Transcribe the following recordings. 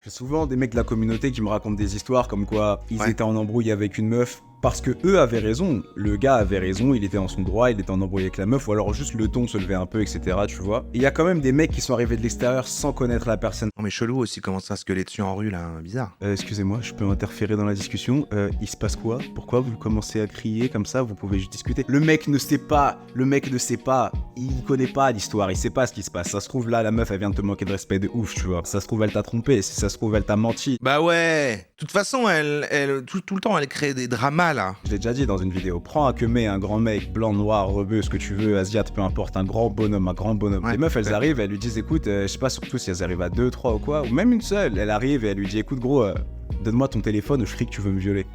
J'ai souvent des mecs de la communauté qui me racontent des histoires comme quoi ils Ouais. étaient en embrouille avec une meuf parce que eux avaient raison. Le gars avait raison, il était en son droit, il était en embrouille avec la meuf, ou alors juste le ton se levait un peu, etc. Tu vois. Et il y a quand même des mecs qui sont arrivés de l'extérieur sans connaître la personne. Non mais chelou aussi, comment ça se gueuler dessus en rue là, bizarre. Excusez-moi, je peux interférer dans la discussion. Il se passe quoi? Pourquoi vous commencez à crier comme ça? Vous pouvez juste discuter. Le mec ne sait pas, il connaît pas l'histoire, il sait pas ce qui se passe. Ça se trouve là, la meuf elle vient de te manquer de respect de ouf, tu vois. Ça se trouve elle t'a trompé, si ça se trouve elle t'a menti. Bah ouais. De toute façon, elle tout le temps, elle crée des dramas là. Je l'ai déjà dit dans une vidéo, prends un queumé, un grand mec, blanc, noir, rebeu, ce que tu veux, asiate, peu importe, un grand bonhomme. Ouais, Les meufs, elles ouais. arrivent, elles lui disent, écoute, je sais pas, surtout si elles arrivent à 2, 3 ou quoi, ou même une seule, elle arrive et elle lui dit, écoute gros, donne-moi ton téléphone, je crie que tu veux me violer.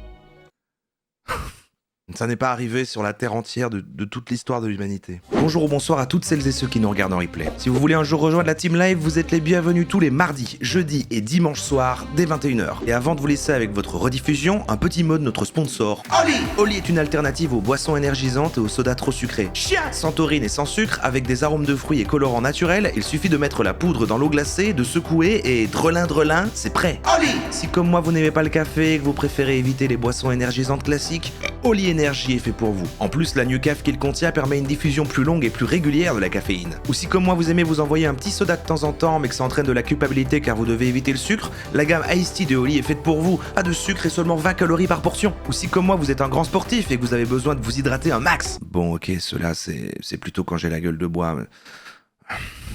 Ça n'est pas arrivé sur la terre entière de toute l'histoire de l'humanité. Bonjour ou bonsoir à toutes celles et ceux qui nous regardent en replay. Si vous voulez un jour rejoindre la team live, vous êtes les bienvenus tous les mardis, jeudis et dimanches soirs dès 21h. Et avant de vous laisser avec votre rediffusion, un petit mot de notre sponsor. Oli. Oli est une alternative aux boissons énergisantes et aux sodas trop sucrés. Chia, sans taurine et sans sucre, avec des arômes de fruits et colorants naturels, il suffit de mettre la poudre dans l'eau glacée, de secouer et drelin, c'est prêt. Oli. Si comme moi vous n'aimez pas le café et que vous préférez éviter les boissons énergisantes classiques, Oli Energy est fait pour vous. En plus, la Nucaf qu'il contient permet une diffusion plus longue et plus régulière de la caféine. Ou si comme moi vous aimez vous envoyer un petit soda de temps en temps mais que ça entraîne de la culpabilité car vous devez éviter le sucre, la gamme Iced Tea de Oli est faite pour vous, pas de sucre et seulement 20 calories par portion. Ou si comme moi vous êtes un grand sportif et que vous avez besoin de vous hydrater un max. Bon ok, cela c'est plutôt quand j'ai la gueule de bois.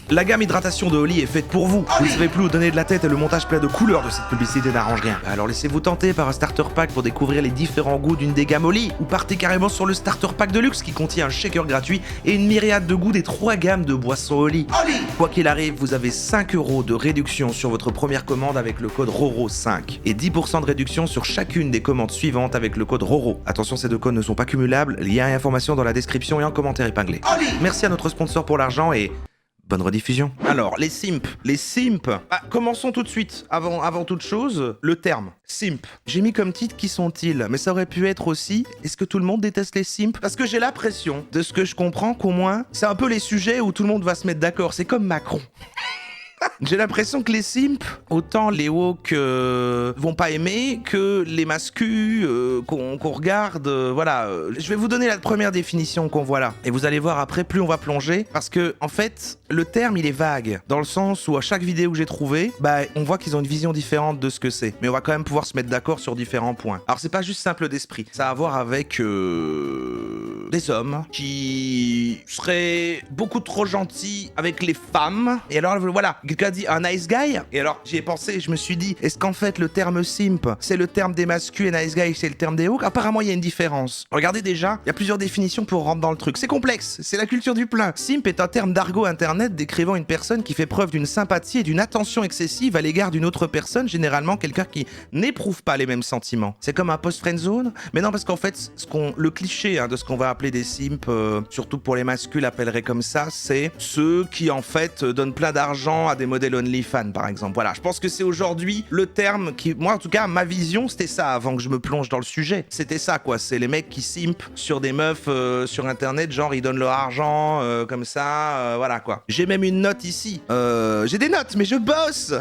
La gamme hydratation de Oli est faite pour vous. Vous ne savez plus où donner de la tête et le montage plein de couleurs de cette publicité n'arrange rien. Alors laissez-vous tenter par un starter pack pour découvrir les différents goûts d'une des gammes Oli. Ou partez carrément sur le starter pack de luxe qui contient un shaker gratuit et une myriade de goûts des 3 gammes de boissons Oli. Quoi qu'il arrive, vous avez 5 € de réduction sur votre première commande avec le code RORO5 et 10% de réduction sur chacune des commandes suivantes avec le code RORO. Attention, ces deux codes ne sont pas cumulables, lien et information dans la description et en commentaire épinglé. Merci à notre sponsor pour l'argent et bonne rediffusion. Alors, les simps. Ah, commençons tout de suite. Avant toute chose, le terme simp. J'ai mis comme titre qui sont-ils, mais ça aurait pu être aussi est-ce que tout le monde déteste les simps? Parce que j'ai l'impression, de ce que je comprends, qu'au moins, c'est un peu les sujets où tout le monde va se mettre d'accord. C'est comme Macron. J'ai l'impression que les simps, autant les woke vont pas aimer que les mascus qu'on regarde, voilà. Je vais vous donner la première définition qu'on voit là. Et vous allez voir après, plus on va plonger. Parce que, en fait, le terme, il est vague. Dans le sens où à chaque vidéo que j'ai trouvée, bah, on voit qu'ils ont une vision différente de ce que c'est. Mais on va quand même pouvoir se mettre d'accord sur différents points. Alors, c'est pas juste simple d'esprit. Ça a à voir avec des hommes qui seraient beaucoup trop gentils avec les femmes. Et alors, voilà. Quelqu'un a dit un nice guy. Et alors, j'y ai pensé, je me suis dit, est-ce qu'en fait, le terme simp, c'est le terme des mascus et nice guy, c'est le terme des hooks? Apparemment, il y a une différence. Regardez déjà, il y a plusieurs définitions pour rentrer dans le truc. C'est complexe, c'est la culture du plein. Simp est un terme d'argot internet décrivant une personne qui fait preuve d'une sympathie et d'une attention excessive à l'égard d'une autre personne, généralement quelqu'un qui n'éprouve pas les mêmes sentiments. C'est comme un post-friendzone, mais non, parce qu'en fait, le cliché de ce qu'on va appeler des simps, surtout pour les masculins, l'appellerait comme ça, c'est ceux qui, en fait, donnent plein d'argent à des modèles OnlyFans, par exemple. Voilà, je pense que c'est aujourd'hui le terme qui... Moi, en tout cas, ma vision, c'était ça, avant que je me plonge dans le sujet. C'était ça, quoi. C'est les mecs qui simpent sur des meufs sur Internet, genre, ils donnent leur argent, comme ça, voilà, quoi. J'ai même une note ici. J'ai des notes, mais je bosse.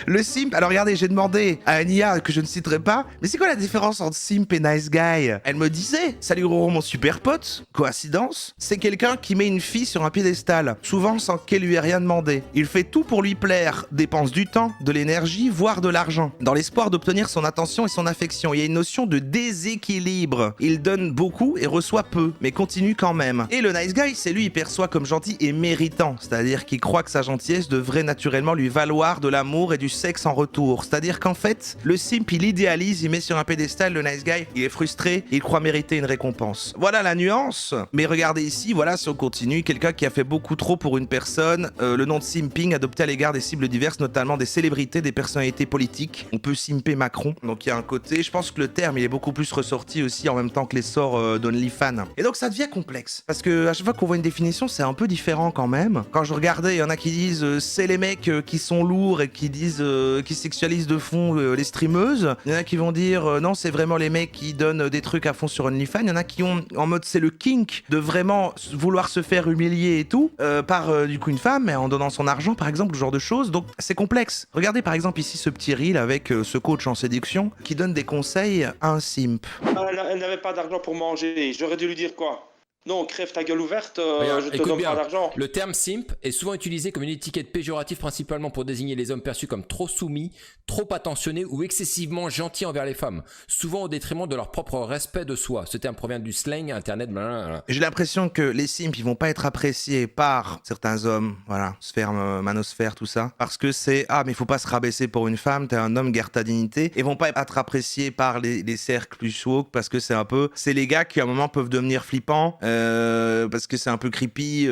Le simp, alors regardez, j'ai demandé à Ania, que je ne citerai pas, mais c'est quoi la différence entre simp et nice guy? Elle me disait, salut Roro mon super pote, coïncidence, c'est quelqu'un qui met une fille sur un piédestal, souvent sans qu'elle lui ait rien demandé. Il fait tout pour lui plaire, dépense du temps, de l'énergie, voire de l'argent, dans l'espoir d'obtenir son attention et son affection. Il y a une notion de déséquilibre. Il donne beaucoup et reçoit peu, mais continue quand même. Et le nice guy, c'est lui, il perçoit comme gentil et méritant, c'est-à-dire qu'il croit que sa gentillesse devrait naturellement lui valoir de l'amour et du sexe en retour. C'est-à-dire qu'en fait, le simp, il idéalise, il met sur un pédestal, le nice guy, il est frustré, il croit mériter une récompense. Voilà la nuance. Mais regardez ici, voilà, si on continue, quelqu'un qui a fait beaucoup trop pour une personne, le nom de simping adopté à l'égard des cibles diverses, notamment des célébrités, des personnalités politiques. On peut simper Macron. Donc il y a un côté, je pense que le terme, il est beaucoup plus ressorti aussi en même temps que l'essor d'OnlyFans. Et donc ça devient complexe. Parce que à chaque fois qu'on voit une définition, c'est un peu différent quand même. Quand je regardais, il y en a qui disent c'est les mecs qui sont lourds et qui disent qui sexualisent de fond les streameuses. Il y en a qui vont dire non, c'est vraiment les mecs qui donnent des trucs à fond sur OnlyFans. Il y en a qui ont en mode c'est le kink de vraiment vouloir se faire humilier et tout par du coup une femme, mais en donnant son argent par exemple, ce genre de choses. Donc c'est complexe. Regardez par exemple ici ce petit reel avec ce coach en séduction qui donne des conseils à un simp. Elle n'avait pas d'argent pour manger. J'aurais dû lui dire quoi? Non, crève ta gueule ouverte, Regarde, je te écoute donne bien, pas d'argent. le terme simp est souvent utilisé comme une étiquette péjorative principalement pour désigner les hommes perçus comme trop soumis, trop attentionnés ou excessivement gentils envers les femmes, souvent au détriment de leur propre respect de soi. Ce terme provient du slang, internet, blablabla. J'ai l'impression que les simps, ils vont pas être appréciés par certains hommes, voilà, sphère, manosphère, tout ça, parce que c'est ah mais il faut pas se rabaisser pour une femme, t'es un homme, garde ta dignité, et vont pas être appréciés par les cercles plus woke parce que c'est les gars qui à un moment peuvent devenir flippants, parce que c'est un peu creepy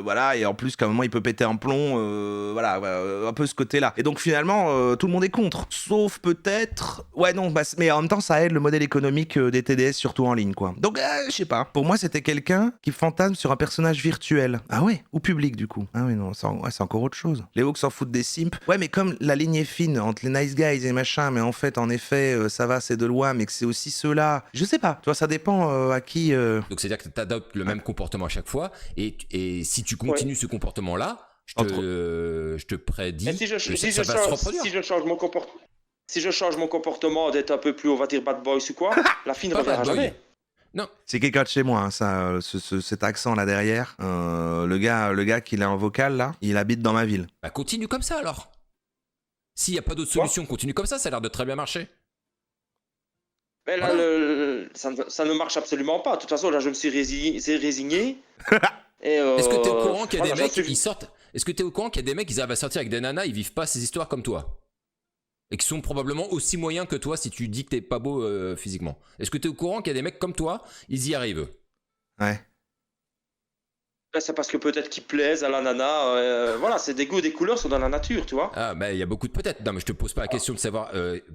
voilà, et en plus qu'à un moment il peut péter un plomb, voilà, un peu ce côté-là. Et donc finalement tout le monde est contre, sauf peut-être, ouais non, bah, mais en même temps ça aide le modèle économique des TDS surtout en ligne quoi. Donc je sais pas. Pour moi c'était quelqu'un qui fantasme sur un personnage virtuel. Ah ouais, ou public du coup. Ah oui non, c'est encore autre chose. Les hawks s'en foutent des simps. Ouais mais comme la ligne est fine entre les nice guys et machin, mais en fait en effet ça va c'est de loin, mais que c'est aussi ceux-là. Je sais pas. Tu vois ça dépend à qui. Donc c'est-à-dire que tu adoptes le même comportement à chaque fois, et si tu continues ce comportement-là, je te prédis que ça va se reproduire. Si je change mon comportement d'être un peu plus, on va dire, bad boys ou quoi, la fille ne reviendra jamais. Non. C'est quelqu'un de chez moi, hein, ça, cet accent là derrière. Le gars qui l'a en vocal là, il habite dans ma ville. Bah continue comme ça alors. S'il n'y a pas d'autre solution, continue comme ça a l'air de très bien marcher. Mais là, ça ne marche absolument pas. De toute façon, là, je me suis résigné. Est-ce que tu es au courant qu'il y a des mecs qui sortent? Est-ce que tu es au courant qu'il y a des mecs qui arrivent à sortir avec des nanas, ils vivent pas ces histoires comme toi? Et qui sont probablement aussi moyens que toi si tu dis que t'es pas beau physiquement. Est-ce que tu es au courant qu'il y a des mecs comme toi, ils y arrivent? Ouais. C'est parce que peut-être qu'ils plaisent à la nana. Voilà, c'est des goûts, des couleurs sont dans la nature, tu vois. Ah, bah il y a beaucoup de peut-être. Non, mais je te pose pas la question de savoir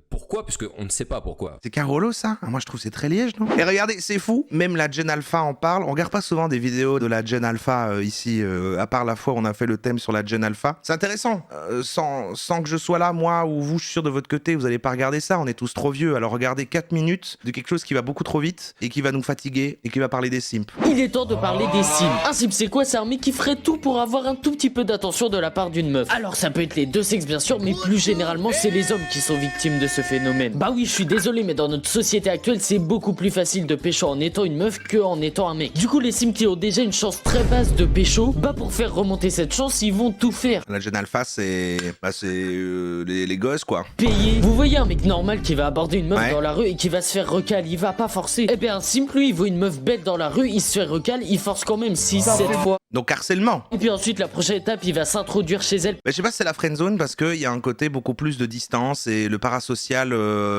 pourquoi, puisque on ne sait pas pourquoi. C'est Carolo ça? Moi je trouve c'est très liège, non? Et regardez, c'est fou, même la Gen Alpha en parle. On regarde pas souvent des vidéos de la Gen Alpha ici, à part la fois où on a fait le thème sur la Gen Alpha. C'est intéressant. Sans que je sois là, moi ou vous, je suis sûr de votre côté, vous allez pas regarder ça. On est tous trop vieux. Alors regardez 4 minutes de quelque chose qui va beaucoup trop vite et qui va nous fatiguer et qui va parler des simps. Il est temps de parler des simps. Un simp, c'est quoi? C'est un mec qui ferait tout pour avoir un tout petit peu d'attention de la part d'une meuf. Alors ça peut être les deux sexes bien sûr, mais plus généralement c'est les hommes qui sont victimes de ce phénomène. Bah oui, je suis désolé, mais dans notre société actuelle c'est beaucoup plus facile de pécho en étant une meuf que en étant un mec. Du coup les simps qui ont déjà une chance très basse de pécho, bah pour faire remonter cette chance ils vont tout faire. La Gen Alpha c'est les gosses quoi. Payer. Vous voyez un mec normal qui va aborder une meuf dans la rue et qui va se faire recal, il va pas forcer. Eh bien un simp lui il voit une meuf bête dans la rue, il se fait recal, il force quand même 6-7 fois. Donc harcèlement. Et puis ensuite la prochaine étape il va s'introduire chez elle. Mais je sais pas si c'est la friendzone parce qu'il y a un côté beaucoup plus de distance et le parasocial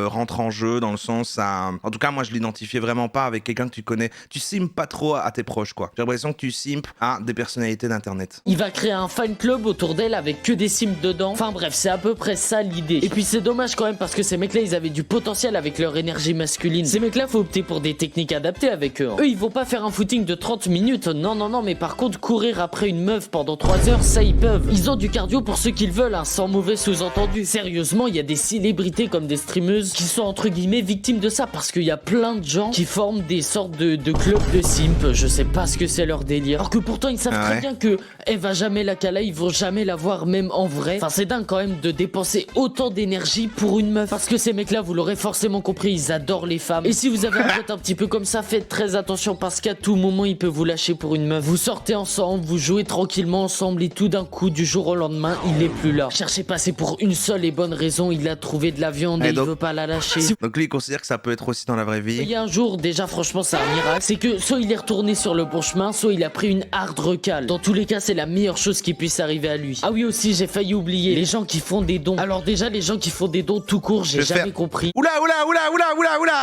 rentre en jeu dans le sens à... En tout cas moi je l'identifiais vraiment pas avec quelqu'un que tu connais. Tu simpes pas trop à tes proches quoi. J'ai l'impression que tu simpes à des personnalités d'internet. Il va créer un fan club autour d'elle avec que des simps dedans. Enfin bref c'est à peu près ça l'idée. Et puis c'est dommage quand même parce que ces mecs là ils avaient du potentiel avec leur énergie masculine. Ces mecs là faut opter pour des techniques adaptées avec eux. Eux ils vont pas faire un footing de 30 minutes. Non mais par contre courir après une meuf pendant 3 heures, ça ils peuvent. Ils ont du cardio pour ceux qu'ils veulent, hein, sans mauvais sous-entendu. Sérieusement, il y a des célébrités comme des streameuses qui sont entre guillemets victimes de ça parce qu'il y a plein de gens qui forment des sortes de clubs de simp. Je sais pas ce que c'est leur délire. Alors que pourtant ils savent très bien que elle va jamais la caler, ils vont jamais la voir même en vrai. Enfin c'est dingue quand même de dépenser autant d'énergie pour une meuf. Parce que ces mecs là, vous l'aurez forcément compris, ils adorent les femmes. Et si vous avez un pote un petit peu comme ça, faites très attention parce qu'à tout moment il peut vous lâcher pour une meuf. Vous sortez ensemble, vous jouez tranquillement ensemble et tout d'un coup du jour au lendemain il est plus là. Cherchez pas, c'est pour une seule et bonne raison, il a trouvé de la viande et il veut pas la lâcher. Donc lui il considère que ça peut être aussi dans la vraie vie. Il y a un jour, déjà franchement c'est un miracle, c'est que soit il est retourné sur le bon chemin, soit il a pris une hard recale. Dans tous les cas c'est la meilleure chose qui puisse arriver à lui. Ah oui aussi j'ai failli oublier, les gens qui font des dons. Alors déjà les gens qui font des dons tout court, j'ai jamais compris. Oula,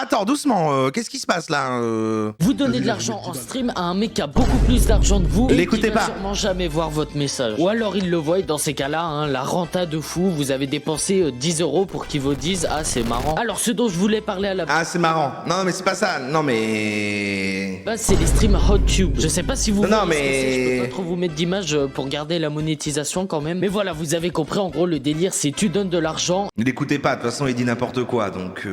attends doucement, qu'est-ce qui se passe là Vous donnez de l'argent en stream à un mec qui a beaucoup plus d'argent que vous et l'écoutez qui va sûrement jamais voir votre message. Ou alors il le voit et dans ces cas-là, hein, la renta de fou, vous avez dépensé 10 € pour qu'ils vous disent ah c'est marrant. Alors ce dont je voulais parler à la Ah c'est marrant. Non mais c'est pas ça. Non mais... Bah c'est les streams HotTube. Je sais pas si vous non voyez ce que c'est. Je peux pas trop vous mettre d'image pour garder la monétisation quand même. Mais voilà, vous avez compris en gros le délire, c'est tu donnes de l'argent. Ne l'écoutez pas, de toute façon il dit n'importe quoi, donc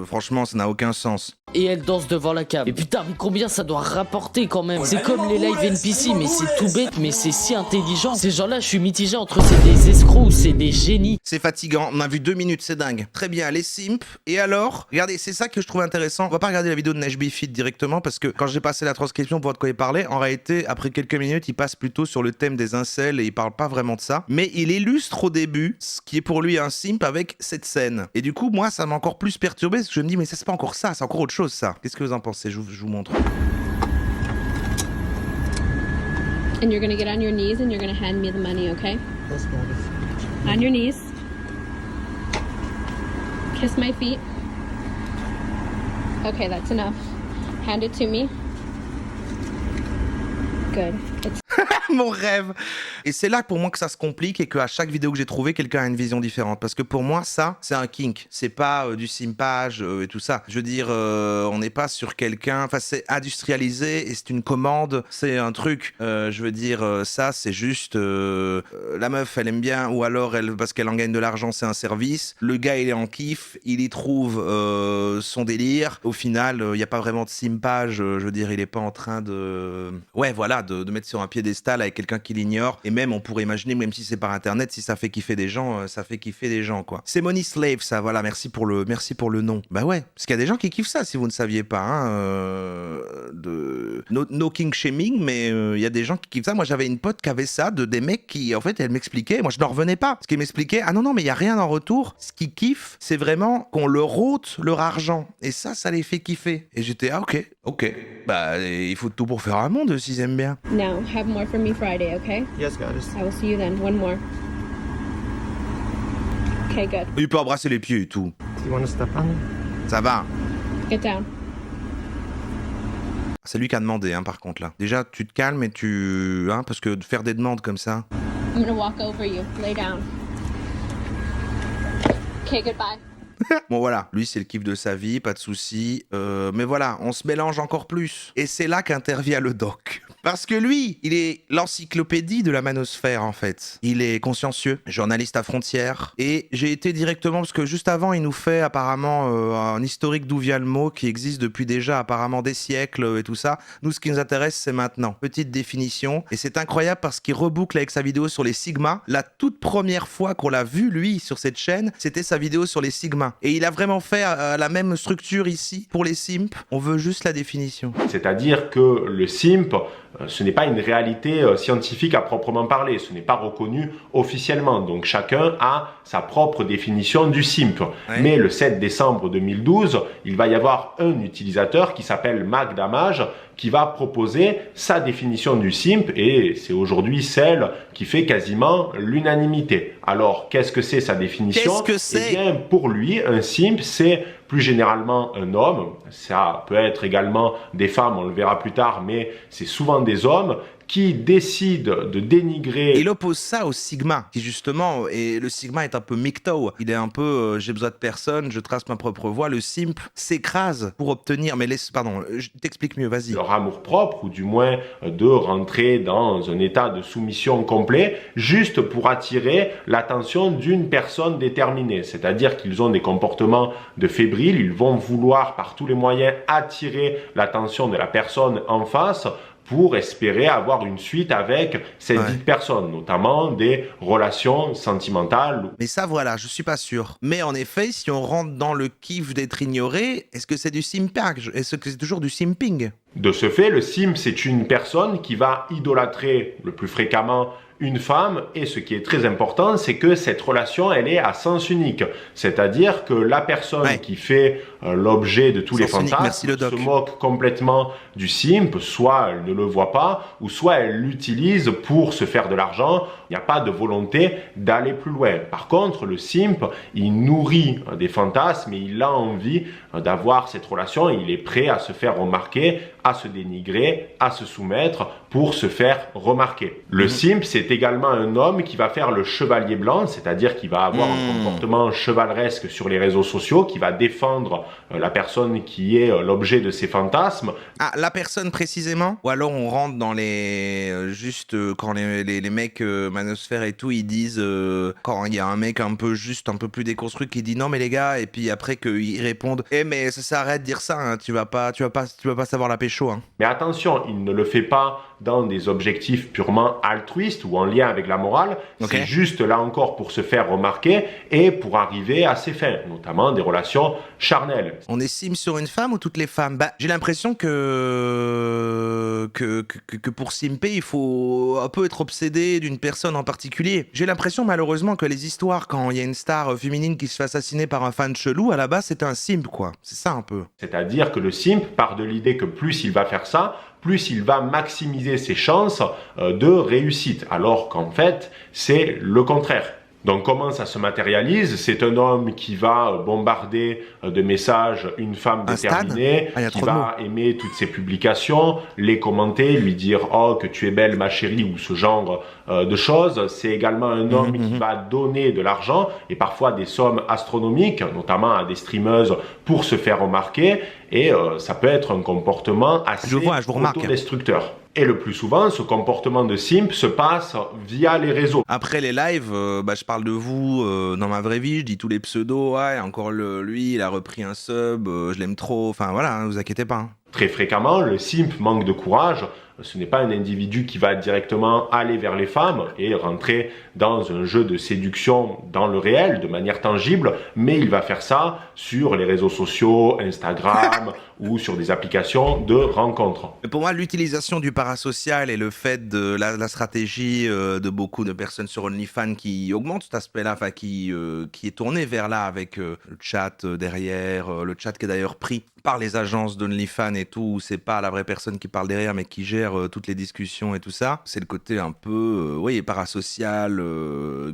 franchement ça n'a aucun sens. et elle danse devant la cam. Et putain, mais combien ça doit rapporter quand même. C'est comme les live NPC, mais c'est tout bête, mais c'est si intelligent. Ces gens-là, je suis mitigé entre c'est des escrocs ou c'est des génies. C'est fatigant, on a vu 2 minutes, c'est dingue. Très bien, les simps. Et alors, regardez, c'est ça que je trouve intéressant. On va pas regarder la vidéo de NashBeefit directement parce que quand j'ai passé la transcription pour voir de quoi il parlait, en réalité, après quelques minutes, il passe plutôt sur le thème des incels et il parle pas vraiment de ça. Mais il illustre au début ce qui est pour lui un simp avec cette scène. Et du coup, moi, ça m'a encore plus perturbé parce que je me dis, mais ça, c'est pas encore ça, c'est encore autre chose, ça. Qu'est-ce que vous en pensez? Je vous montre. And you're gonna get on your knees and you're gonna hand me the money, okay? Yes, ma'am. On your knees. Kiss my feet. Okay, that's enough. Hand it to me. Good. It's Mon rêve. Et c'est là pour moi que ça se complique et qu'à chaque vidéo que j'ai trouvé, quelqu'un a une vision différente. Parce que pour moi, ça, c'est un kink. C'est pas du simpage et tout ça. Je veux dire, on n'est pas sur quelqu'un... Enfin, c'est industrialisé et c'est une commande. C'est un truc. Je veux dire, ça, c'est juste... la meuf, elle aime bien. Ou alors, parce qu'elle en gagne de l'argent, c'est un service. Le gars, il est en kiff. Il y trouve son délire. Au final, il n'y a pas vraiment de simpage. Je veux dire, il est pas en train de... Ouais, voilà, de mettre sur un piédestal avec quelqu'un qui l'ignore. Et même, on pourrait imaginer, même si c'est par internet, si ça fait kiffer des gens, ça fait kiffer des gens, quoi. C'est Money Slave, ça, voilà, merci pour le nom. Bah ouais, parce qu'il y a des gens qui kiffent ça, si vous ne saviez pas, hein, no king shaming, mais il y a des gens qui kiffent ça. Moi, j'avais une pote qui avait ça, des mecs qui, en fait, elle m'expliquait, moi, je n'en revenais pas, parce qu'elle m'expliquait, ah non, mais il y a rien en retour. Ce qu'ils kiffent, c'est vraiment qu'on leur ôte leur argent. Et ça les fait kiffer. Et j'étais, ah ok. Bah, il faut tout pour faire un monde, s'ils aiment bien. now. Have more for me Friday, okay? Yes, goddess. I will see you then. One more. Okay, good. Il peut embrasser les pieds et tout. Do you want to step on it? Ça va. Get down. C'est lui qui a demandé, hein, par contre, là. Déjà, tu te calmes et tu... Hein, parce que de faire des demandes comme ça... I'm gonna walk over you. Lay down. Okay, goodbye. Bon voilà, lui c'est le kiff de sa vie, pas de souci. Mais voilà, on se mélange encore plus. Et c'est là qu'intervient le doc. Parce que lui, il est l'encyclopédie de la manosphère en fait. Il est consciencieux, journaliste à frontières. Et j'ai été directement, parce que juste avant, il nous fait apparemment un historique d'où vient le mot qui existe depuis déjà apparemment des siècles et tout ça. Nous, ce qui nous intéresse, c'est maintenant. Petite définition. Et c'est incroyable parce qu'il reboucle avec sa vidéo sur les sigmas. La toute première fois qu'on l'a vu, lui, sur cette chaîne, c'était sa vidéo sur les sigmas. Et il a vraiment fait la même structure ici pour les simps. On veut juste la définition. C'est-à-dire que le simp, ce n'est pas une réalité scientifique à proprement parler. Ce n'est pas reconnu officiellement. Donc chacun a sa propre définition du simp. Ouais. Mais le 7 décembre 2012, il va y avoir un utilisateur qui s'appelle MacDamage qui va proposer sa définition du simp et c'est aujourd'hui celle qui fait quasiment l'unanimité. Alors, qu'est-ce que c'est sa définition? Qu'est-ce que c'est? Eh bien, pour lui, un simp, c'est plus généralement un homme. Ça peut être également des femmes, on le verra plus tard, mais c'est souvent des hommes qui décident de dénigrer... Il oppose ça au Sigma, qui justement, et le Sigma est un peu MGTOW. Il est un peu, j'ai besoin de personne, je trace ma propre voie. Le simp s'écrase pour obtenir, mais pardon, je t'explique mieux, vas-y. Leur amour-propre, ou du moins de rentrer dans un état de soumission complet, juste pour attirer l'attention d'une personne déterminée. C'est-à-dire qu'ils ont des comportements de fébriles, ils vont vouloir par tous les moyens attirer l'attention de la personne en face, pour espérer avoir une suite avec cette dite personne, notamment des relations sentimentales. Mais ça, voilà, je suis pas sûr. Mais en effet, si on rentre dans le kiff d'être ignoré, est-ce que c'est du simpage? Est-ce que c'est toujours du simping? De ce fait, le simp, c'est une personne qui va idolâtrer le plus fréquemment une femme, et ce qui est très important, c'est que cette relation, elle est à sens unique. C'est-à-dire que la personne qui fait l'objet de tous les fantasmes se moque complètement du simp, soit elle ne le voit pas, ou soit elle l'utilise pour se faire de l'argent. Il n'y a pas de volonté d'aller plus loin. Par contre, le simp, il nourrit des fantasmes et il a envie d'avoir cette relation. Il est prêt à se faire remarquer, à se dénigrer, à se soumettre pour se faire remarquer. Le simp, c'est également un homme qui va faire le chevalier blanc, c'est-à-dire qui va avoir un comportement chevaleresque sur les réseaux sociaux, qui va défendre la personne qui est l'objet de ces fantasmes. Ah, la personne précisément? Ou alors on rentre dans les... quand les mecs manosphères et tout, ils disent... quand il y a un mec un peu plus déconstruit qui dit non mais les gars, et puis après qu'ils répondent mais ça s'arrête de dire ça, hein, tu vas pas savoir la pécho. Hein. Mais attention, il ne le fait pas dans des objectifs purement altruistes ou en lien avec la morale. C'est juste là encore pour se faire remarquer et pour arriver à ses fins, notamment des relations charnelles. On est sim sur une femme ou toutes les femmes? Bah, j'ai l'impression que pour simper, il faut un peu être obsédé d'une personne en particulier. J'ai l'impression malheureusement que les histoires, quand il y a une star féminine qui se fait assassiner par un fan chelou, à la base c'est un simp quoi. C'est ça un peu. C'est-à-dire que le simp part de l'idée que plus il va faire ça, plus il va maximiser ses chances de réussite, alors qu'en fait, c'est le contraire. Donc comment ça se matérialise? C'est un homme qui va bombarder de messages une femme déterminée, qui va aimer toutes ses publications, les commenter, lui dire « Oh, que tu es belle ma chérie » ou ce genre de choses. C'est également un homme qui va donner de l'argent et parfois des sommes astronomiques, notamment à des streameuses pour se faire remarquer. Et ça peut être un comportement assez autodestructeur. Et le plus souvent, ce comportement de simp se passe via les réseaux. Après les lives, je parle de vous dans ma vraie vie, je dis tous les pseudos, ouais, encore lui, il a repris un sub, je l'aime trop, enfin voilà, hein, vous inquiétez pas. Hein. Très fréquemment, le simp manque de courage. Ce n'est pas un individu qui va directement aller vers les femmes et rentrer dans un jeu de séduction dans le réel, de manière tangible, mais il va faire ça sur les réseaux sociaux, Instagram ou sur des applications de rencontres. Mais pour moi, l'utilisation du parasocial et le fait de la stratégie de beaucoup de personnes sur OnlyFans qui augmente cet aspect-là, enfin qui est tourné vers là avec le chat derrière, le chat qui est d'ailleurs pris par les agences d'OnlyFans et tout, où c'est pas la vraie personne qui parle derrière mais qui gère toutes les discussions et tout ça. C'est le côté un peu, parasocial,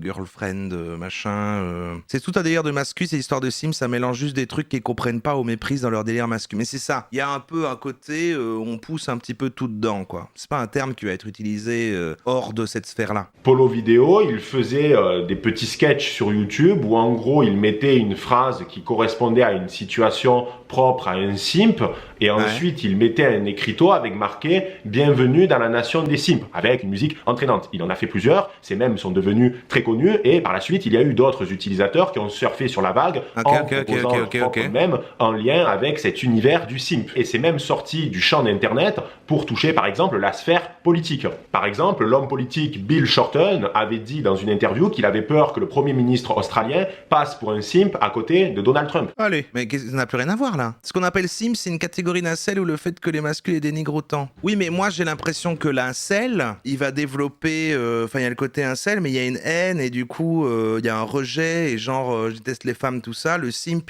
girlfriend, machin. C'est tout un délire de mascu, ces histoires de Sims, ça mélange juste des trucs qu'ils comprennent pas ou méprisent dans leur délire mascu. Mais c'est ça, il y a un peu un côté, on pousse un petit peu tout dedans, quoi. C'est pas un terme qui va être utilisé hors de cette sphère-là. Polo Vidéo, il faisait des petits sketchs sur YouTube où en gros il mettait une phrase qui correspondait à une situation propre à un simp et ensuite il mettait un écriteau avec marqué « Bienvenue dans la nation des simps » avec une musique entraînante. Il en a fait plusieurs, ces mêmes sont devenus très connus et par la suite il y a eu d'autres utilisateurs qui ont surfé sur la vague en proposant leur propre mème en lien avec cet univers du simp. Et c'est même sorti du champ d'internet pour toucher par exemple la sphère politique. Par exemple, l'homme politique Bill Shorten avait dit dans une interview qu'il avait peur que le premier ministre australien passe pour un simp à côté de Donald Trump. Allez, mais ça n'a plus rien à voir là. Ce qu'on appelle simp, c'est une catégorie d'incel où le fait que les masculins les dénigrent autant. Oui, mais moi j'ai l'impression que l'incel, il va développer, il y a le côté incel, mais il y a une haine et du coup il y a un rejet et genre je déteste les femmes, tout ça. Le simp,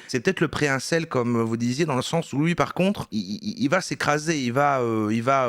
c'est peut-être le pré-incel comme vous disiez, dans le sens où lui par contre, il va s'écraser, il va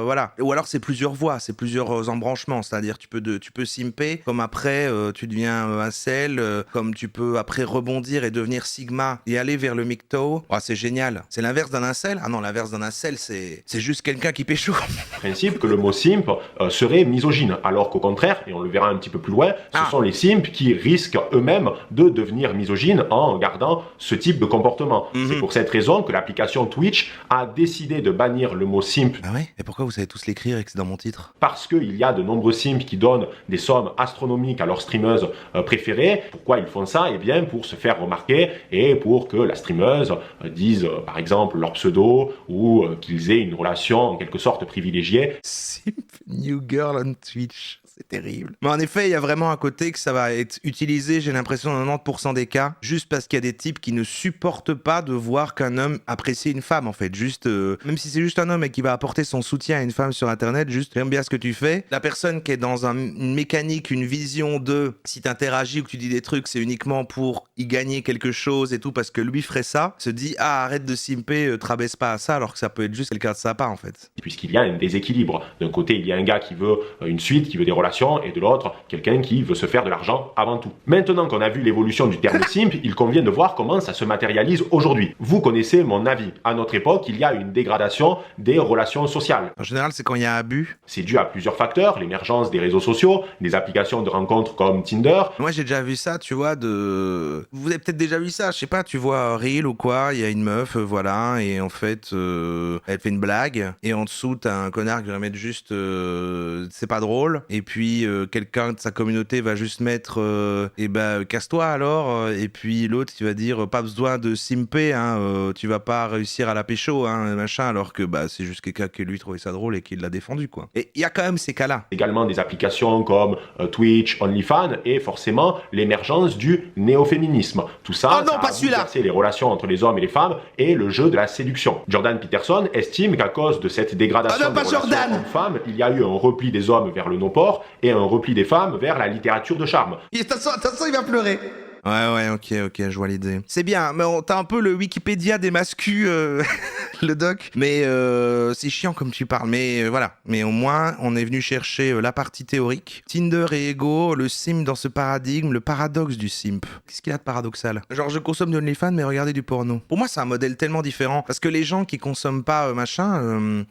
voilà. Ou alors c'est plusieurs voies, c'est plusieurs embranchements, c'est-à-dire tu peux simper, comme après tu deviens incel, comme tu peux après rebondir et devenir sigma et aller vers le MGTOW. Oh, c'est génial. C'est l'inverse d'un incel? Ah non, l'inverse d'un incel, c'est juste quelqu'un qui pécho. Principe que le mot simp serait misogyne, alors qu'au contraire, et on le verra un petit peu plus loin, ce sont les simps qui risquent eux-mêmes de devenir misogynes en gardant ce type de comportement. C'est pour cette raison que l'application Twitch a décidé de bannir le mot simp. Ah ouais? Et pourquoi vous savez tous l'écrire et que c'est dans mon titre? Parce qu'il y a de nombreux simps qui donnent des sommes astronomiques à leurs streameuses préférées. Pourquoi ils font ça? Eh bien pour se faire remarquer et pour que la streameuse dise par exemple leur pseudo ou qu'ils aient une relation en quelque sorte privilégiée. Simp New Girl on Twitch. C'est terrible. Mais en effet, il y a vraiment un côté que ça va être utilisé, j'ai l'impression, dans 90% des cas, juste parce qu'il y a des types qui ne supportent pas de voir qu'un homme apprécie une femme, en fait. Juste, même si c'est juste un homme et qui va apporter son soutien à une femme sur Internet, juste, j'aime bien ce que tu fais. La personne qui est dans une mécanique, une vision de si t'interagis ou que tu dis des trucs, c'est uniquement pour y gagner quelque chose et tout, parce que lui ferait ça, se dit, ah, arrête de simper, te rabaisse pas à ça, alors que ça peut être juste quelqu'un de sympa, en fait. Puisqu'il y a un déséquilibre. D'un côté, il y a un gars qui veut une suite, qui veut des relations relation, et de l'autre, quelqu'un qui veut se faire de l'argent avant tout. Maintenant qu'on a vu l'évolution du terme simp, il convient de voir comment ça se matérialise aujourd'hui. Vous connaissez mon avis. À notre époque, il y a une dégradation des relations sociales. En général, c'est quand il y a abus. C'est dû à plusieurs facteurs, l'émergence des réseaux sociaux, des applications de rencontres comme Tinder. Moi, j'ai déjà vu ça, tu vois, Vous avez peut-être déjà vu ça, je sais pas, tu vois, Reel ou quoi, il y a une meuf, voilà, et en fait, elle fait une blague, et en dessous, t'as un connard qui va mettre juste c'est pas drôle, et puis quelqu'un de sa communauté va juste mettre casse-toi alors, et puis l'autre, il va dire pas besoin de simper, hein, tu vas pas réussir à la pécho, hein, machin, alors que c'est juste quelqu'un qui lui trouvait ça drôle et qui l'a défendu, quoi. Et il y a quand même ces cas-là. Également des applications comme Twitch, OnlyFans, et forcément l'émergence du néo-féminisme. Tout ça, ça a bouleversé les relations entre les hommes et les femmes et le jeu de la séduction. Jordan Peterson estime qu'à cause de cette dégradation des relations hommes-femmes, il y a eu un repli des hommes vers le non-port et un repli des femmes vers la littérature de charme. Attention, il va pleurer. Ouais, ok, je vois l'idée. C'est bien, mais t'as un peu le Wikipédia des mascus, le doc. Mais c'est chiant comme tu parles, mais voilà. Mais au moins, on est venu chercher la partie théorique. Tinder et Ego, le simp dans ce paradigme, le paradoxe du simp. Qu'est-ce qu'il y a de paradoxal? Genre, je consomme de OnlyFans, mais regardez du porno. Pour moi, c'est un modèle tellement différent. Parce que les gens qui consomment pas tu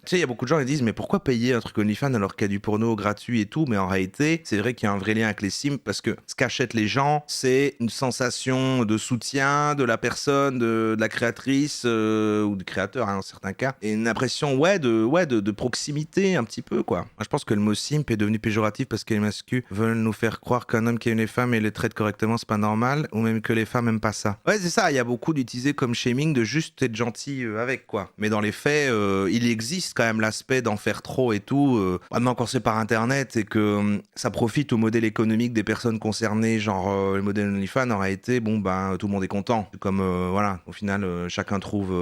sais, il y a beaucoup de gens qui disent, mais pourquoi payer un truc OnlyFans alors qu'il y a du porno gratuit et tout? Mais en réalité, c'est vrai qu'il y a un vrai lien avec les simps, parce que ce qu'achètent les gens, c'est une sensation de soutien de la personne, de la créatrice ou du créateur, hein, dans certains cas, et une impression de proximité un petit peu, quoi. Moi, je pense que le mot simp est devenu péjoratif parce que les mascus veulent nous faire croire qu'un homme qui aime les femmes et les traite correctement, c'est pas normal, ou même que les femmes aiment pas ça. Ouais, c'est ça, il y a beaucoup d'utiliser comme shaming de juste être gentil avec, quoi. Mais dans les faits, il existe quand même l'aspect d'en faire trop et tout, maintenant quand c'est par internet et que ça profite au modèle économique des personnes concernées, genre le modèle OnlyFans, en réalité, tout le monde est content. Comme, voilà, au final, chacun trouve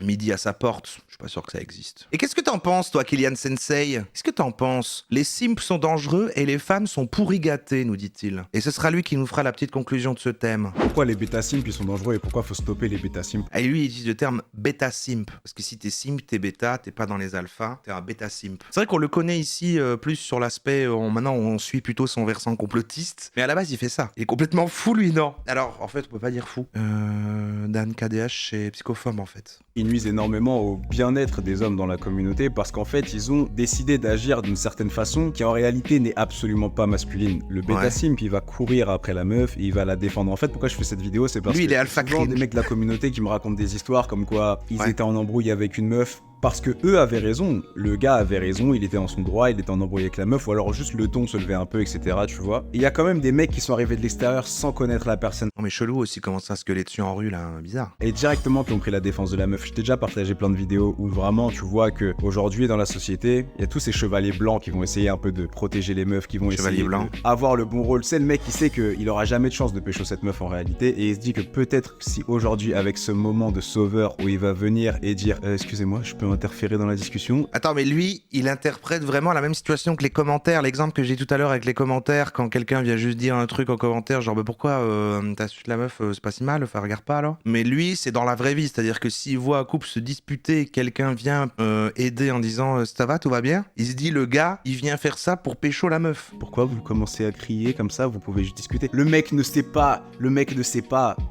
midi à sa porte. Je suis pas sûr que ça existe. Et qu'est-ce que t'en penses, toi, Kylian Sensei? Qu'est-ce que t'en penses? Les simps sont dangereux et les femmes sont pourri gâtées, nous dit-il. Et ce sera lui qui nous fera la petite conclusion de ce thème. Pourquoi les bêta-simps ils sont dangereux et pourquoi faut stopper les bêta-simps? Et lui, il utilise le terme bêta-simp. Parce que si t'es simp, t'es bêta, t'es pas dans les alphas, t'es un bêta-simp. C'est vrai qu'on le connaît ici plus sur l'aspect, maintenant on suit plutôt son versant complotiste. Mais à la base, il fait ça. Il est complètement fou, lui, non? Alors, en fait, on peut pas dire fou. Dan KDH, c'est psychophobe, en fait. Ils nuisent énormément au bien-être des hommes dans la communauté parce qu'en fait, ils ont décidé d'agir d'une certaine façon qui en réalité n'est absolument pas masculine. Le bêta-simp, il va courir après la meuf et il va la défendre. En fait, pourquoi je fais cette vidéo, c'est parce que il est alpha souvent des mecs de la communauté qui me racontent des histoires comme quoi ils étaient en embrouille avec une meuf. Parce que eux avaient raison, le gars avait raison, il était en son droit, il était en embrouille avec la meuf, ou alors juste le ton se levait un peu, etc. Tu vois. Et il y a quand même des mecs qui sont arrivés de l'extérieur sans connaître la personne. Non mais chelou aussi, comment ça se gueuler dessus en rue là, bizarre. Et directement qui ont pris la défense de la meuf. Je t'ai déjà partagé plein de vidéos où vraiment tu vois que aujourd'hui dans la société, il y a tous ces chevaliers blancs qui vont essayer un peu de protéger les meufs, qui vont essayer d'avoir le bon rôle. C'est le mec qui sait qu'il aura jamais de chance de pécho cette meuf en réalité, et il se dit que peut-être si aujourd'hui avec ce moment de sauveur où il va venir et dire excusez-moi, je peux interférer dans la discussion. Attends, mais lui, il interprète vraiment la même situation que les commentaires. L'exemple que j'ai tout à l'heure avec les commentaires, quand quelqu'un vient juste dire un truc en commentaire, genre pourquoi t'as su la meuf, c'est pas si mal, enfin regarde pas alors. Mais lui, c'est dans la vraie vie, c'est-à-dire que s'il voit un couple se disputer, quelqu'un vient aider en disant ça va, tout va bien, il se dit le gars, il vient faire ça pour pécho la meuf. Pourquoi vous commencez à crier comme ça? Vous pouvez juste discuter. Le mec ne sait pas,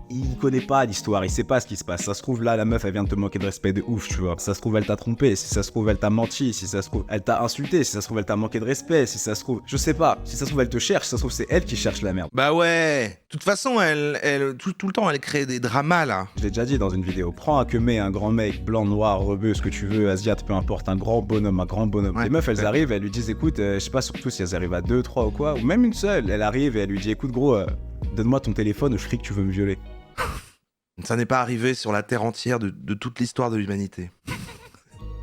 il connaît pas l'histoire, il sait pas ce qui se passe. Ça se trouve là, la meuf elle vient de te manquer de respect de ouf, tu vois. Ça se trouve elle t'a trompé. Si ça se trouve, elle t'a menti. Si ça se trouve, elle t'a insulté. Si ça se trouve, elle t'a manqué de respect. Si ça se trouve, je sais pas. Si ça se trouve, elle te cherche. Si ça se trouve, c'est elle qui cherche la merde. Bah ouais. De toute façon, elle tout le temps, elle crée des dramas là. Je l'ai déjà dit dans une vidéo. Prends un queumé, un grand mec, blanc, noir, rebeu, ce que tu veux, asiate, peu importe, un grand bonhomme. Ouais, les meufs, elles arrivent, elles lui disent, écoute, je sais pas, surtout si elles arrivent à 2, 3 ou quoi, ou même une seule. Elle arrive et elle lui dit, écoute, gros, donne-moi ton téléphone, je crie que tu veux me violer. Ça n'est pas arrivé sur la terre entière de toute l'histoire de l'humanité.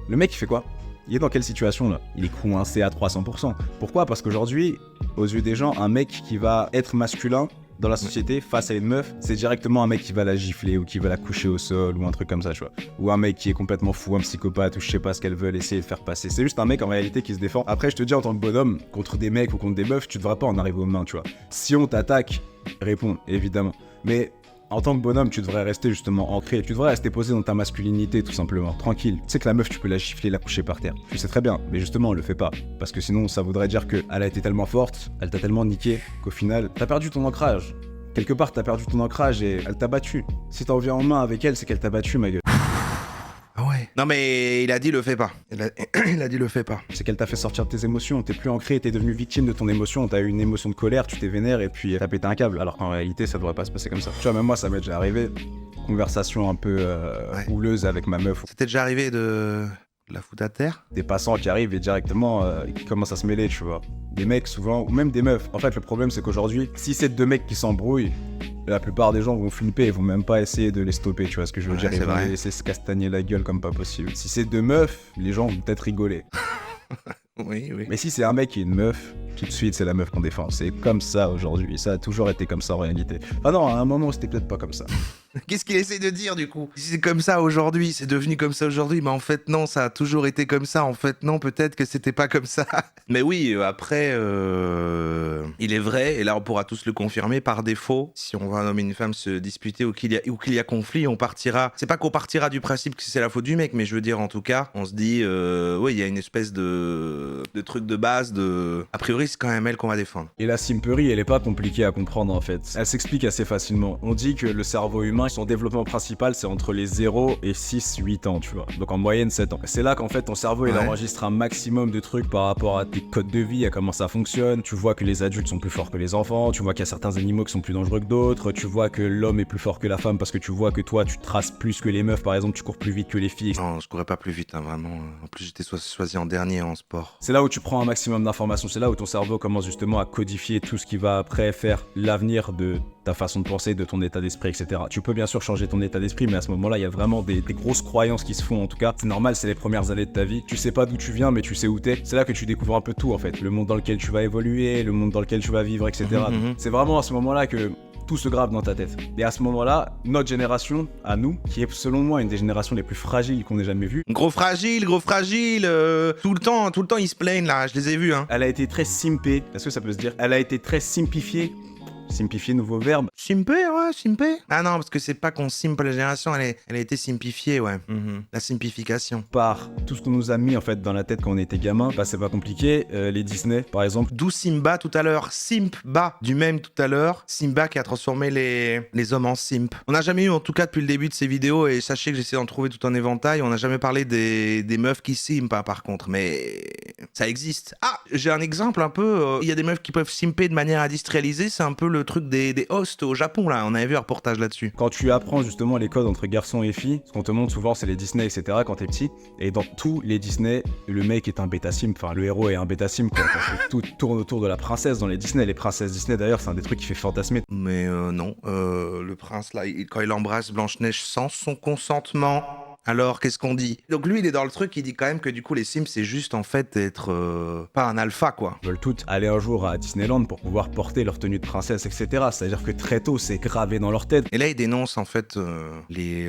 Le mec, il fait quoi? Il est dans quelle situation là? Il est coincé à 300%. Pourquoi? Parce qu'aujourd'hui, aux yeux des gens, un mec qui va être masculin dans la société face à une meuf, c'est directement un mec qui va la gifler ou qui va la coucher au sol ou un truc comme ça, tu vois. Ou un mec qui est complètement fou, un psychopathe ou je sais pas ce qu'elles veulent essayer de faire passer. C'est juste un mec en réalité qui se défend. Après, je te dis en tant que bonhomme, contre des mecs ou contre des meufs, tu devrais pas en arriver aux mains, tu vois. Si on t'attaque, réponds, évidemment. Mais En tant que bonhomme, tu devrais rester justement ancré. Tu devrais rester posé dans ta masculinité, tout simplement. Tranquille. Tu sais que la meuf, tu peux la gifler, la coucher par terre. Tu sais très bien. Mais justement, on le fait pas. Parce que sinon, ça voudrait dire qu'elle a été tellement forte, elle t'a tellement niqué, qu'au final, t'as perdu ton ancrage. Quelque part, t'as perdu ton ancrage et elle t'a battu. Si t'en viens en main avec elle, c'est qu'elle t'a battu, ma gueule. Ah ouais. Non mais il a dit le fais pas. Il a dit le fais pas. C'est qu'elle t'a fait sortir de tes émotions. T'es plus ancré, t'es devenu victime de ton émotion. T'as eu une émotion de colère, tu t'es vénère et puis t'as pété un câble. Alors qu'en réalité, ça devrait pas se passer comme ça. Tu vois, même moi, ça m'est déjà arrivé. Conversation un peu houleuse avec ma meuf. C'était déjà arrivé de la foutre à terre? Des passants qui arrivent et directement qui commencent à se mêler, tu vois. Des mecs souvent, ou même des meufs. En fait, le problème, c'est qu'aujourd'hui, si c'est deux mecs qui s'embrouillent, la plupart des gens vont flipper et vont même pas essayer de les stopper, tu vois ce que je veux dire. Ils vont les laisser se castagner la gueule comme pas possible. Si c'est deux meufs, les gens vont peut-être rigoler. Oui. Mais si c'est un mec et une meuf, tout de suite c'est la meuf qu'on défend. C'est comme ça aujourd'hui, ça a toujours été comme ça en réalité. Enfin non, à un moment c'était peut-être pas comme ça. Qu'est-ce qu'il essaie de dire du coup? Si c'est comme ça aujourd'hui, c'est devenu comme ça aujourd'hui, mais en fait non, ça a toujours été comme ça. En fait non, peut-être que c'était pas comme ça. Mais oui, après, il est vrai, et là on pourra tous le confirmer, par défaut, si on voit un homme et une femme se disputer ou qu'il y a conflit, on partira. C'est pas qu'on partira du principe que c'est la faute du mec, mais je veux dire en tout cas, on se dit, oui, il y a une espèce de truc de base, a priori c'est quand même elle qu'on va défendre. Et la simperie, elle est pas compliquée à comprendre en fait. Elle s'explique assez facilement. On dit que le cerveau humain, son développement principal, c'est entre les 0 et 6-8 ans, tu vois. Donc en moyenne 7 ans. C'est là qu'en fait ton cerveau, il enregistre un maximum de trucs par rapport à tes codes de vie, à comment ça fonctionne. Tu vois que les adultes sont plus forts que les enfants, tu vois qu'il y a certains animaux qui sont plus dangereux que d'autres, tu vois que l'homme est plus fort que la femme parce que tu vois que toi, tu traces plus que les meufs, par exemple, tu cours plus vite que les filles. Non, je courais pas plus vite, hein, vraiment. En plus, j'étais choisi en dernier en sport. C'est là où tu prends un maximum d'informations, c'est là où ton cerveau commence justement à codifier tout ce qui va après faire l'avenir de ta façon de penser, de ton état d'esprit, etc. Tu peux bien sûr changer ton état d'esprit, mais à ce moment-là, il y a vraiment des grosses croyances qui se font, en tout cas. C'est normal, c'est les premières années de ta vie. Tu sais pas d'où tu viens, mais tu sais où t'es. C'est là que tu découvres un peu tout, en fait. Le monde dans lequel tu vas évoluer, le monde dans lequel tu vas vivre, etc. C'est vraiment à ce moment-là que tout se grave dans ta tête. Et à ce moment-là, notre génération, à nous, qui est selon moi une des générations les plus fragiles qu'on ait jamais vues. Gros fragile, tout le temps ils se plaignent là, je les ai vus hein. Elle a été très simpée, est-ce que ça peut se dire? Elle a été très simplifiée. Simplifier, nouveau verbe. Simper, ouais, simper. Ah non, parce que c'est pas qu'on simpe la génération, elle a été simplifiée, ouais. La simplification. Par tout ce qu'on nous a mis en fait dans la tête quand on était gamin, bah c'est pas compliqué. Les Disney, par exemple. D'où Simba tout à l'heure, Simba, du même tout à l'heure. Simba qui a transformé les hommes en simp. On n'a jamais eu, en tout cas depuis le début de ces vidéos, et sachez que j'essaie d'en trouver tout un éventail, on n'a jamais parlé des meufs qui simp, hein, par contre, mais ça existe. Ah, j'ai un exemple un peu, il y a des meufs qui peuvent simper de manière industrialisée, c'est un peu le truc des hosts au Japon là, on avait vu un reportage là-dessus. Quand tu apprends justement les codes entre garçons et filles, ce qu'on te montre souvent c'est les Disney etc quand t'es petit, et dans tous les Disney, le mec est un bêta simp, enfin le héros est un bêta simp quoi. Tout tourne autour de la princesse dans les Disney, les princesses Disney d'ailleurs c'est un des trucs qui fait fantasmer. Mais non, le prince là, quand il embrasse Blanche-Neige sans son consentement... Alors, qu'est-ce qu'on dit? Donc lui, il est dans le truc, il dit quand même que du coup, les Sims, c'est juste en fait être pas un alpha, quoi. Ils veulent toutes aller un jour à Disneyland pour pouvoir porter leur tenue de princesse, etc. C'est-à-dire que très tôt, c'est gravé dans leur tête. Et là, il dénonce en fait les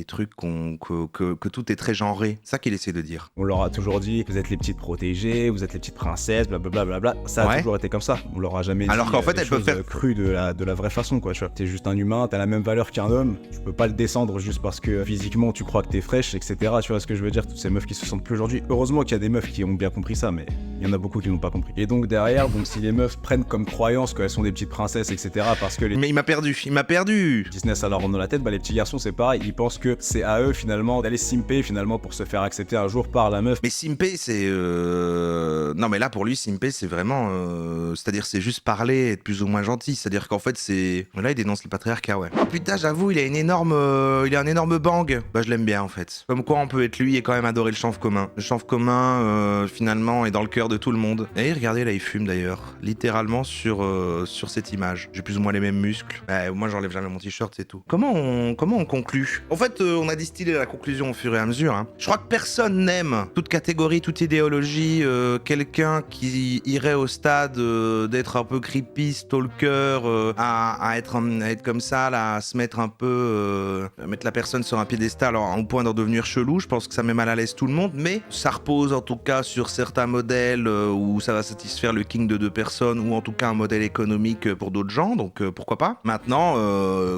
trucs que tout est très genré. C'est ça qu'il essaie de dire. On leur a toujours dit, vous êtes les petites protégées, vous êtes les petites princesses, blablabla. Ça a toujours été comme ça. On leur a jamais dit. Alors qu'en fait, elles peuvent faire cru de la vraie façon, quoi. Tu vois, t'es juste un humain, t'as la même valeur qu'un homme. Tu peux pas le descendre juste parce que physiquement, tu crois que t'es fraîche, etc. Tu vois ce que je veux dire? Toutes ces meufs qui se sentent plus aujourd'hui. Heureusement qu'il y a des meufs qui ont bien compris ça, mais il y en a beaucoup qui n'ont pas compris. Et donc derrière, donc si les meufs prennent comme croyance qu'elles sont des petites princesses, etc. parce que les... Mais il m'a perdu. Business ça leur rentre dans la tête, bah les petits garçons c'est pareil, ils pensent que c'est à eux finalement d'aller simper finalement pour se faire accepter un jour par la meuf. Mais simper c'est... Non mais là pour lui simper c'est vraiment... C'est-à-dire c'est juste parler, être plus ou moins gentil. C'est-à-dire qu'en fait c'est... Là il dénonce le patriarcat, ouais. Oh putain j'avoue il a une énorme... il a un énorme bang. Bah je l'aime bien en fait. Comme quoi on peut être lui et quand même adorer le chanvre commun. Le chanvre commun finalement est dans le cœur de tout le monde. Et regardez là il fume d'ailleurs. Littéralement sur cette image. J'ai plus ou moins les mêmes muscles. Bah, moi j'enlève jamais mon t-shirt c'est tout. Comment on conclut? En fait on a distillé la conclusion au fur et à mesure. Hein. Je crois que personne n'aime, toute catégorie, toute idéologie, quelqu'un qui irait au stade d'être un peu creepy, stalker, à être comme ça, là, à se mettre un peu... mettre la personne sur un piédestal. Alors on point d'en devenir chelou. Je pense que ça met mal à l'aise tout le monde, mais ça repose en tout cas sur certains modèles où ça va satisfaire le king de 2 personnes, ou en tout cas un modèle économique pour d'autres gens, donc pourquoi pas. Maintenant,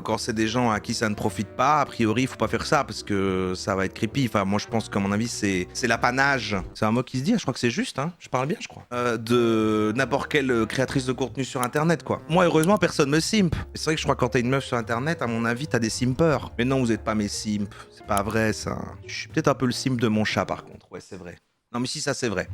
quand c'est des gens à qui ça ne profite pas, a priori, il faut pas faire ça parce que ça va être creepy. Enfin, moi je pense qu'à mon avis, c'est l'apanage. C'est un mot qui se dit, je crois que c'est juste, hein. Je parle bien, je crois. De n'importe quelle créatrice de contenu sur internet, quoi. Moi, heureusement, personne me simp. C'est vrai que je crois que quand t'es une meuf sur internet, à mon avis, t'as des simpers. Mais non, vous êtes pas mes simps. C'est pas vrai, ça. Je suis peut-être un peu le simp de mon chat, par contre. Ouais, c'est vrai. Non, mais si, ça, c'est vrai.